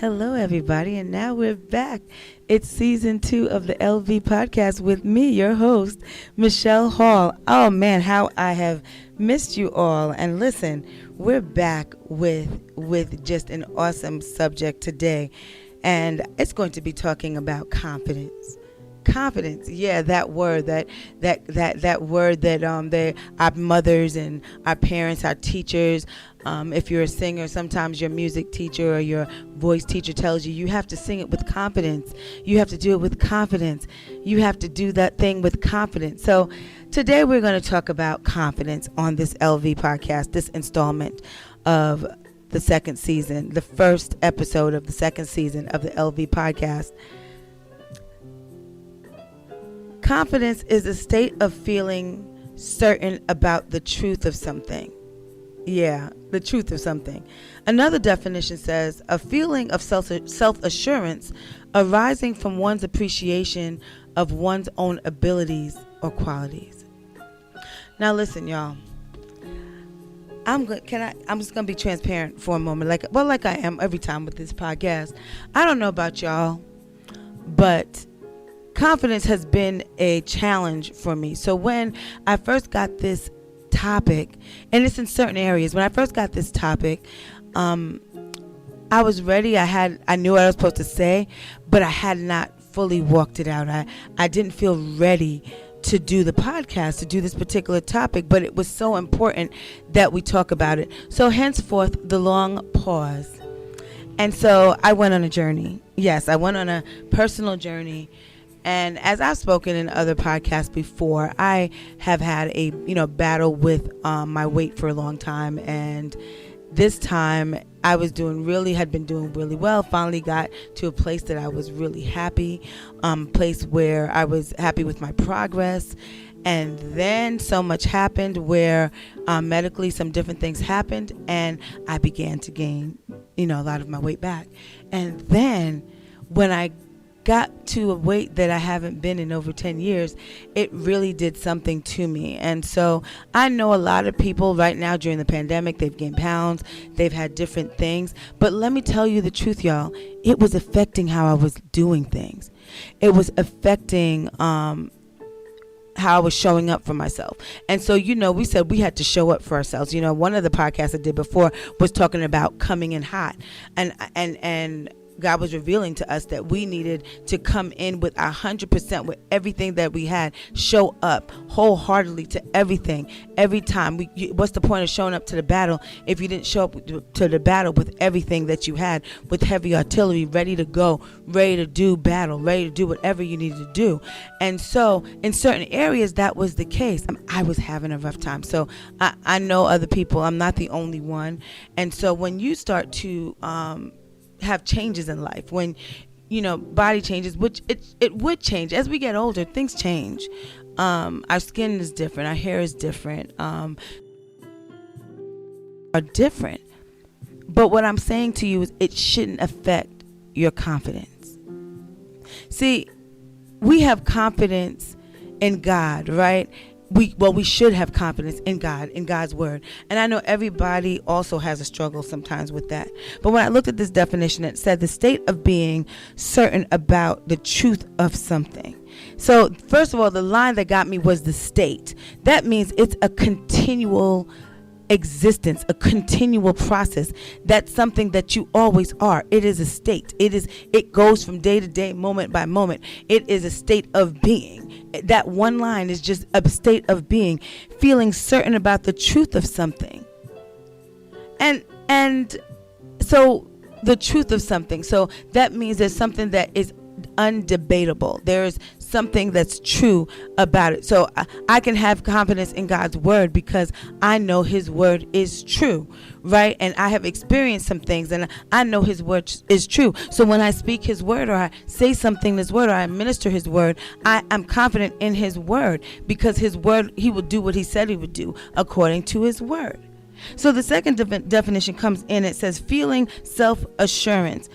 Hello, everybody, and now we're back. It's season 2 of the LV podcast with me, your host, Michelle Hall. Oh man, how I have missed you all. And listen, we're back with just an awesome subject today, and it's going to be talking about confidence. Confidence, yeah, that word, that word that our mothers and our parents, our teachers. If you're a singer, sometimes your music teacher or your voice teacher tells you have to sing it with confidence. You have to do it with confidence. You have to do that thing with confidence. So today we're going to talk about confidence on this LV podcast, this installment of the second season, the first episode of the second season of the LV podcast. Confidence is a state of feeling certain about the truth of something. Yeah, the truth of something. Another definition says a feeling of self-assurance arising from one's appreciation of one's own abilities or qualities. Now listen, y'all. I'm just gonna be transparent for a moment, like I am every time with this podcast. I don't know about y'all, but confidence has been a challenge for me. So when I first got this topic, and it's in certain areas, when I first got this topic, I was ready. I knew what I was supposed to say, but I had not fully walked it out. I didn't feel ready to do the podcast, to do this particular topic, but it was so important that we talk about it. So henceforth, the long pause. And so I went on a journey. Yes, I went on a personal journey. And as I've spoken in other podcasts before, I have had a battle with my weight for a long time, and this time I had been doing really well. Finally got to a place that I was really happy, place where I was happy with my progress. And then so much happened where medically some different things happened, and I began to gain a lot of my weight back. And then when I got to a weight that I haven't been in over 10 years, it really did something to me. And so I know a lot of people right now during the pandemic, they've gained pounds, they've had different things. But let me tell you the truth, y'all. It was affecting how I was doing things. It was affecting how I was showing up for myself. And so, we said we had to show up for ourselves. One of the podcasts I did before was talking about coming in hot. And God was revealing to us that we needed to come in with 100% with everything that we had, show up wholeheartedly to everything, every time. What's the point of showing up to the battle if you didn't show up to the battle with everything that you had, with heavy artillery, ready to go, ready to do battle, ready to do whatever you needed to do? And so in certain areas, that was the case. I was having a rough time. So I know other people. I'm not the only one. And so when you start to have changes in life, when body changes, which it would change as we get older, things change. Our skin is different, our hair is different, are different. But what I'm saying to you is it shouldn't affect your confidence. See, we have confidence in God, right? We should have confidence in God, in God's word. And I know everybody also has a struggle sometimes with that. But when I looked at this definition, it said the state of being certain about the truth of something. So first of all, the line that got me was the state. That means it's a continual existence, a continual process. That's something that you always are. It is a state. It goes from day to day, moment by moment. It is a state of being. That one line is just a state of being, feeling certain about the truth of something. And so the truth of something. So that means there's something that is undebatable. There's something that's true about it. So I can have confidence in God's word because I know his word is true, right? And I have experienced some things and I know his word is true. So when I speak his word, or I say something in his word, or I minister his word, I'm confident in his word, because his word, he will do what he said he would do according to his word. So the second definition comes in. It says feeling self-assurance.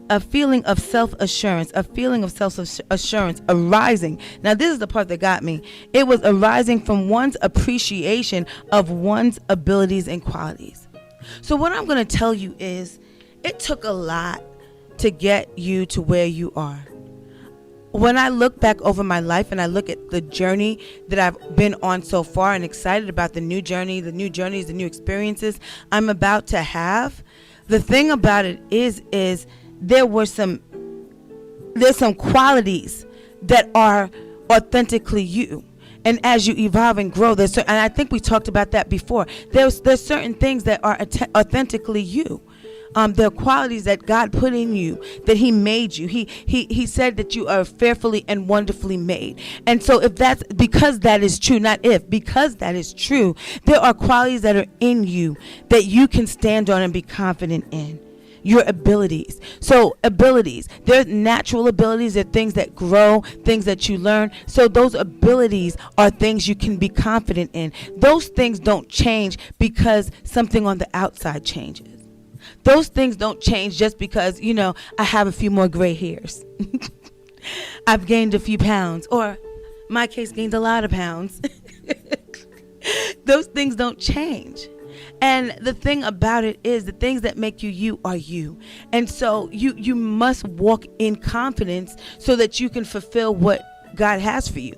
A feeling of self-assurance arising. Now, this is the part that got me. It was arising from one's appreciation of one's abilities and qualities. So what I'm going to tell you is, it took a lot to get you to where you are. When I look back over my life and I look at the journey that I've been on so far and excited about the new journeys, the new experiences I'm about to have, the thing about it is there's some qualities that are authentically you. And as you evolve and grow, and I think we talked about that before, there's certain things that are authentically you. There are qualities that God put in you, that he made you. He said that you are fearfully and wonderfully made. And so because that is true, because that is true, there are qualities that are in you that you can stand on and be confident in. Your abilities. So abilities, there's natural abilities, they're things that grow, things that you learn. So those abilities are things you can be confident in. Those things don't change because something on the outside changes. Those things don't change just because, I have a few more gray hairs. I've gained a few pounds, or my case gained a lot of pounds. Those things don't change. And the thing about it is the things that make you are you. And so you must walk in confidence so that you can fulfill what God has for you.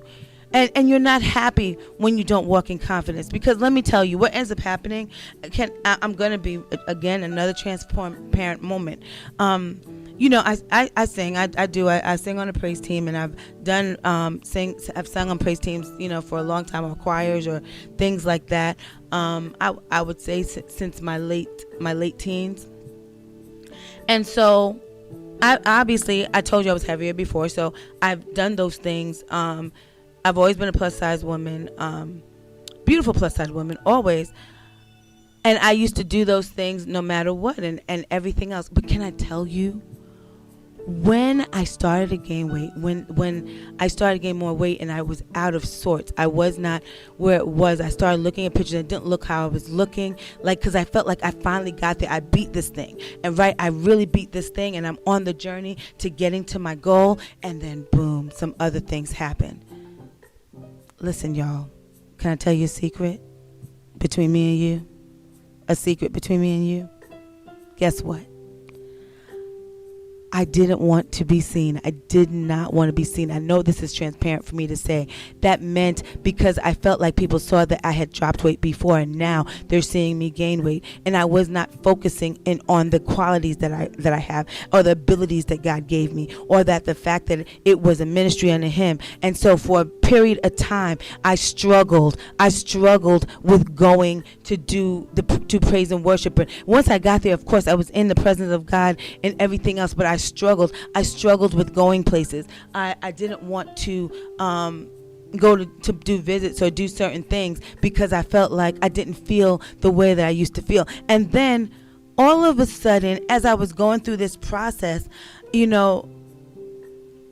And you're not happy when you don't walk in confidence, because let me tell you what ends up happening. I'm going to be, again, another transparent moment. I sing. I sing on a praise team, and I've done I've sung on praise teams, for a long time, or choirs or things like that. I would say since my late teens. And so I told you I was heavier before, so I've done those things. I've always been a plus size woman, beautiful plus size woman, always. And I used to do those things no matter what, and everything else. But can I tell you, when I started to gain weight, when I started to gain more weight and I was out of sorts, I was not where it was. I started looking at pictures and it didn't look how I was looking, because I felt like I finally got there. I beat this thing, and I really beat this thing, and I'm on the journey to getting to my goal, and then boom, some other things happen. Listen, y'all, can I tell you a secret between me and you? A secret between me and you? Guess what? I didn't want to be seen. I did not want to be seen. I know this is transparent for me to say. That meant because I felt like people saw that I had dropped weight before, and now they're seeing me gain weight, and I was not focusing in on the qualities that I have, or the abilities that God gave me, or that the fact that it was a ministry unto him. And so for a period of time, I struggled with going to do praise and worship. But once I got there, of course, I was in the presence of God and everything else, but I struggled with going places. I didn't want to go to do visits or do certain things because I felt like I didn't feel the way that I used to feel. And then all of a sudden, as I was going through this process, the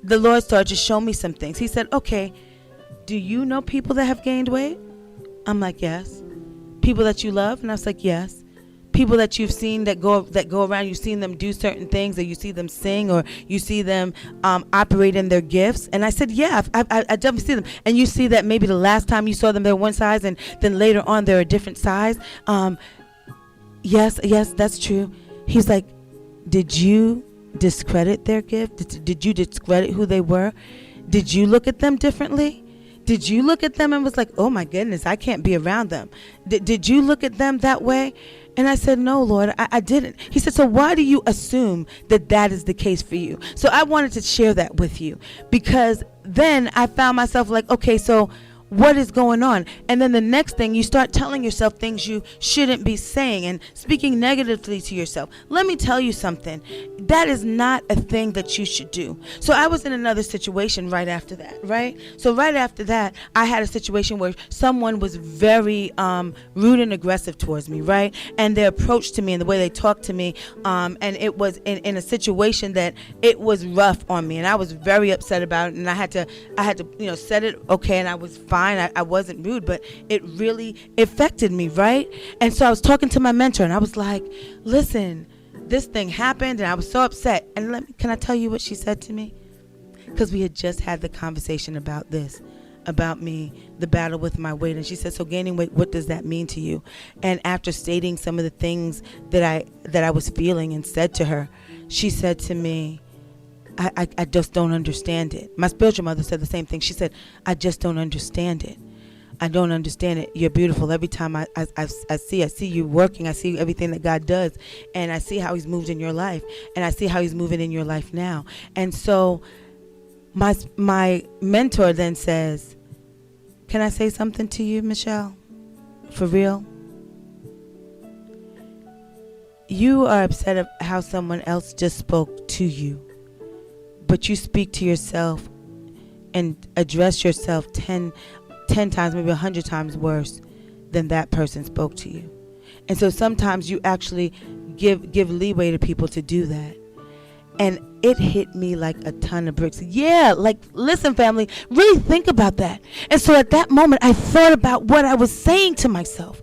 Lord started to show me some things. He said, okay, do you know people that have gained weight? I'm like, yes. People that you love? And I was like, yes. People that you've seen that go around, you've seen them do certain things, or you see them sing, or you see them operate in their gifts. And I said, yeah, I definitely see them. And you see that maybe the last time you saw them, they're one size, and then later on they're a different size. Yes, that's true. He's like, did you discredit their gift? Did you discredit who they were? Did you look at them differently? Did you look at them and was like, oh my goodness, I can't be around them? Did you look at them that way? And I said, no, Lord, I didn't. He said, so why do you assume that is the case for you? So I wanted to share that with you, because then I found myself like, okay, so what is going on? And then the next thing, you start telling yourself things you shouldn't be saying and speaking negatively to yourself. Let me tell you something. That is not a thing that you should do. So I was in another situation right after that, right? So right after that, I had a situation where someone was very rude and aggressive towards me, right? And their approach to me and the way they talked to me, and it was in a situation that it was rough on me, and I was very upset about it, and I had to set it okay, and I was fine. I wasn't rude, but it really affected me, right? And so I was talking to my mentor, and I was like, listen, this thing happened, and I was so upset. And can I tell you what she said to me? Because we had just had the conversation about this. about me, the battle with my weight. And she said, so gaining weight, what does that mean to you? And after stating some of the things that I was feeling and said to her, she said to me, I just don't understand it. My spiritual mother said the same thing. She said, I just don't understand it. I don't understand it. You're beautiful. Every time I see you working, I see everything that God does, and I see how he's moved in your life, and I see how he's moving in your life now. And so my mentor then says, can I say something to you, Michelle? For real? You are upset at how someone else just spoke to you, but you speak to yourself and address yourself 10 times, maybe 100 times worse than that person spoke to you. And so sometimes you actually give leeway to people to do that. And it hit me like a ton of bricks. Yeah, like, listen, family, really think about that. And so at that moment, I thought about what I was saying to myself.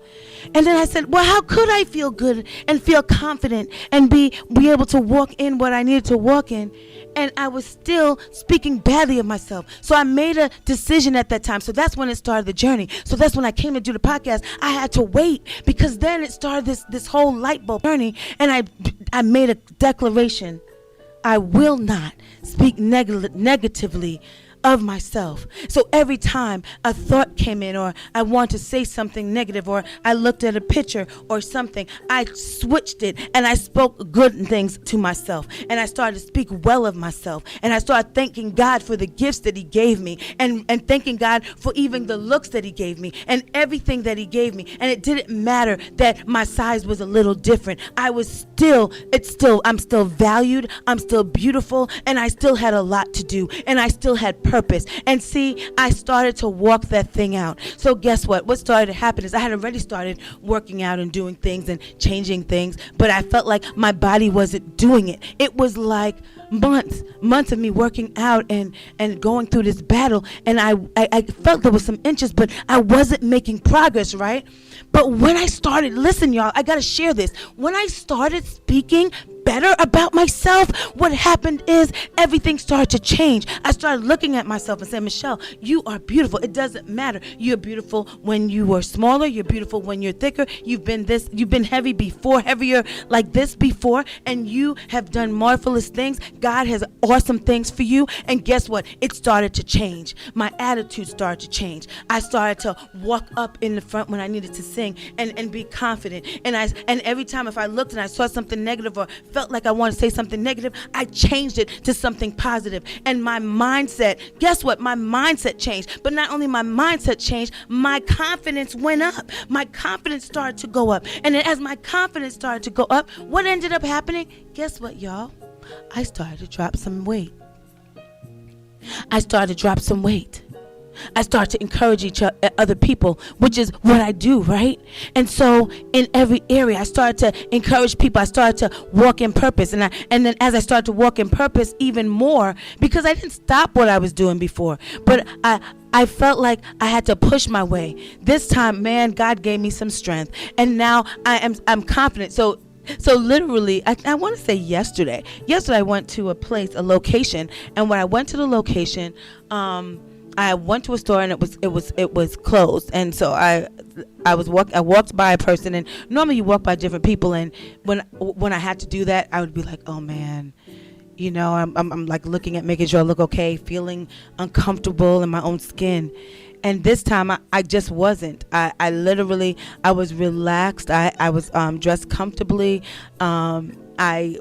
And then I said, well, how could I feel good and feel confident and be able to walk in what I needed to walk in? And I was still speaking badly of myself. So I made a decision at that time. So that's when it started the journey. So that's when I came to do the podcast. I had to wait, because then it started this whole light bulb journey. And I made a declaration. I will not speak negatively of myself. So every time a thought came in, or I want to say something negative, or I looked at a picture or something, I switched it and I spoke good things to myself, and I started to speak well of myself, and I started thanking God for the gifts that he gave me, and thanking God for even the looks that he gave me and everything that he gave me. And it didn't matter that my size was a little different. I'm still valued, I'm still beautiful, and I still had a lot to do, and I still had purpose. And see, I started to walk that thing out. So guess what started to happen is I had already started working out and doing things and changing things, but I felt like my body wasn't doing it. It was like months of me working out and going through this battle, and I felt there was some inches, but I wasn't making progress, right? But when I started, listen, y'all, I gotta share this. When I started speaking better about myself, what happened is everything started to change. I started looking at myself and saying, Michelle, you are beautiful. It doesn't matter. You're beautiful when you were smaller. You're beautiful when you're thicker. You've been heavy before, heavier like this before, and you have done marvelous things. God has awesome things for you. And guess what? It started to change. My attitude started to change. I started to walk up in the front when I needed to sing and be confident. And every time if I looked and I saw something negative or felt like I wanted to say something negative, I changed it to something positive. And my mindset, guess what? My mindset changed. But not only my mindset changed, my confidence went up. My confidence started to go up. And then as my confidence started to go up, what ended up happening? Guess what, y'all? I started to drop some weight. I started to drop some weight. I start to encourage other people, which is what I do, right? And so in every area, I started to encourage people. I started to walk in purpose. And then as I started to walk in purpose even more, because I didn't stop what I was doing before, but I felt like I had to push my way. This time, man, God gave me some strength. And now I'm confident. So literally, I want to say yesterday I went to a location. And when I went to the location, I went to a store and it was closed. And so I walked by a person, and normally you walk by different people, and when I had to do that, I would be like, oh man, you know, I'm like looking at making sure I look okay, feeling uncomfortable in my own skin. And this time I just wasn't. I literally was relaxed. I was dressed comfortably. I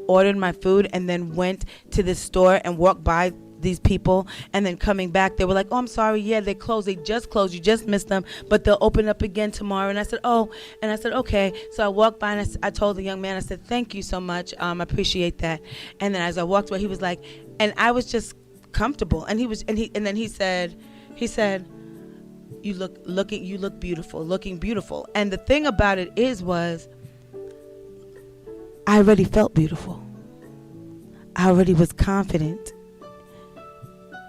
ordered my food, and then went to the store and walked by these people, and then coming back, they were like, oh, I'm sorry, yeah, they just closed, you just missed them, but they'll open up again tomorrow. And I said, oh, and I said, okay. So I walked by, and I told the young man, I said, thank you so much, I appreciate that. And then as I walked away, he was like, and I was just comfortable, and then he said, you look beautiful, looking beautiful. And the thing about it was I already felt beautiful. I already was confident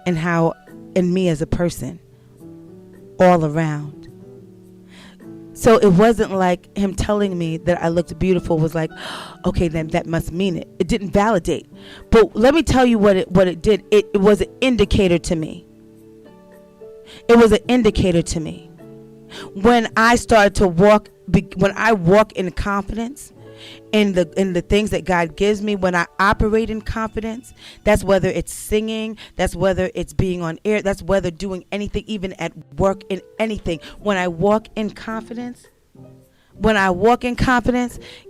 in me as a person, all around. So it wasn't like him telling me that I looked beautiful was like, okay, then that must mean it. It didn't validate. But let me tell you what it did. It was an indicator to me. It was an indicator to me. When I walk in confidence in the things that God gives me, when I operate in confidence, that's whether it's singing, that's whether it's being on air, that's whether doing anything, even at work, in anything. When I walk in confidence,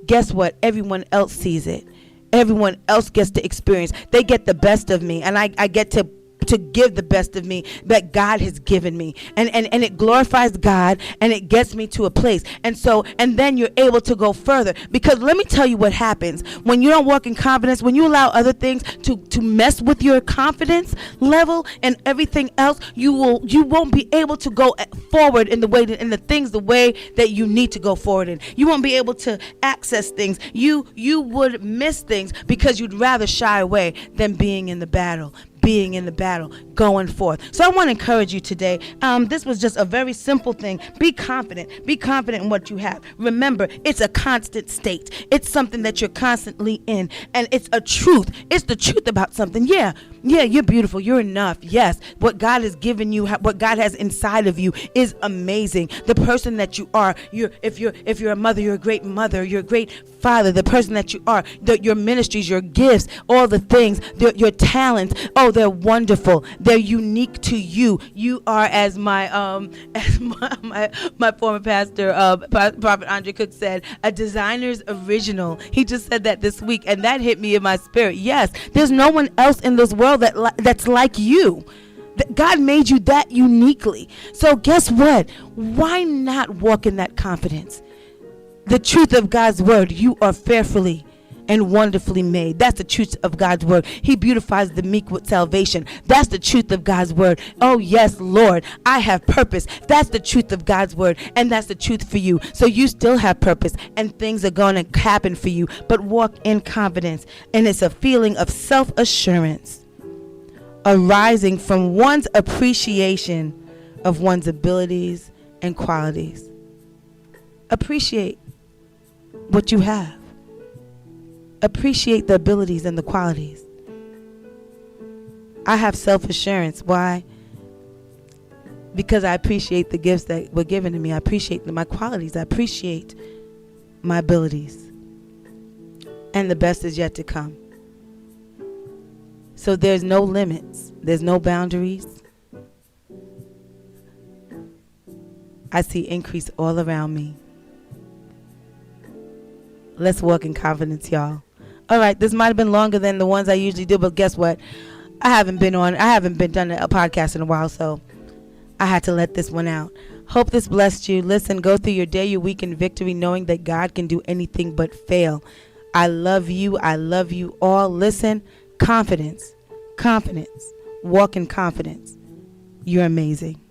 guess what? Everyone else sees it. Everyone else gets to experience. They get the best of me, and I get to give the best of me that God has given me, and it glorifies God, and it gets me to a place. And then you're able to go further, because let me tell you what happens when you don't walk in confidence. When you allow other things to mess with your confidence level and everything else, you won't be able to go forward in the way that you need to go forward in. You won't be able to access things. You would miss things because you'd rather shy away than being in the battle, going forth. So I want to encourage you today. This was just a very simple thing. Be confident in what you have. Remember, it's a constant state. It's something that you're constantly in, and it's a truth. It's the truth about something. Yeah, you're beautiful. You're enough. Yes, what God has given you, what God has inside of you is amazing. The person that you are, if you're a mother, you're a great mother. You're a great father. The person that you are, your ministries, your gifts, all the things, your talents. Oh, they're wonderful. They're unique to you. You are, as my former pastor, Prophet Andre Cook said, a designer's original. He just said that this week, and that hit me in my spirit. Yes, there's no one else in this world that's like you. God made you that uniquely. So guess what? Why not walk in that confidence? The truth of God's word, you are fearfully and wonderfully made. That's the truth of God's word. He beautifies the meek with salvation. That's the truth of God's word. Oh yes, Lord, I have purpose. That's the truth of God's word, and that's the truth for you. So you still have purpose, and things are going to happen for you, but walk in confidence. And it's a feeling of self-assurance arising from one's appreciation of one's abilities and qualities. Appreciate what you have. Appreciate the abilities and the qualities. I have self-assurance. Why? Because I appreciate the gifts that were given to me. I appreciate my qualities. I appreciate my abilities. And the best is yet to come. So there's no limits. There's no boundaries. I see increase all around me. Let's walk in confidence, y'all. All right, this might have been longer than the ones I usually do, but guess what? I haven't been done a podcast in a while, so I had to let this one out. Hope this blessed you. Listen, go through your day, your week in victory, knowing that God can do anything but fail. I love you. I love you all. Listen, confidence. Walk in confidence. You're amazing.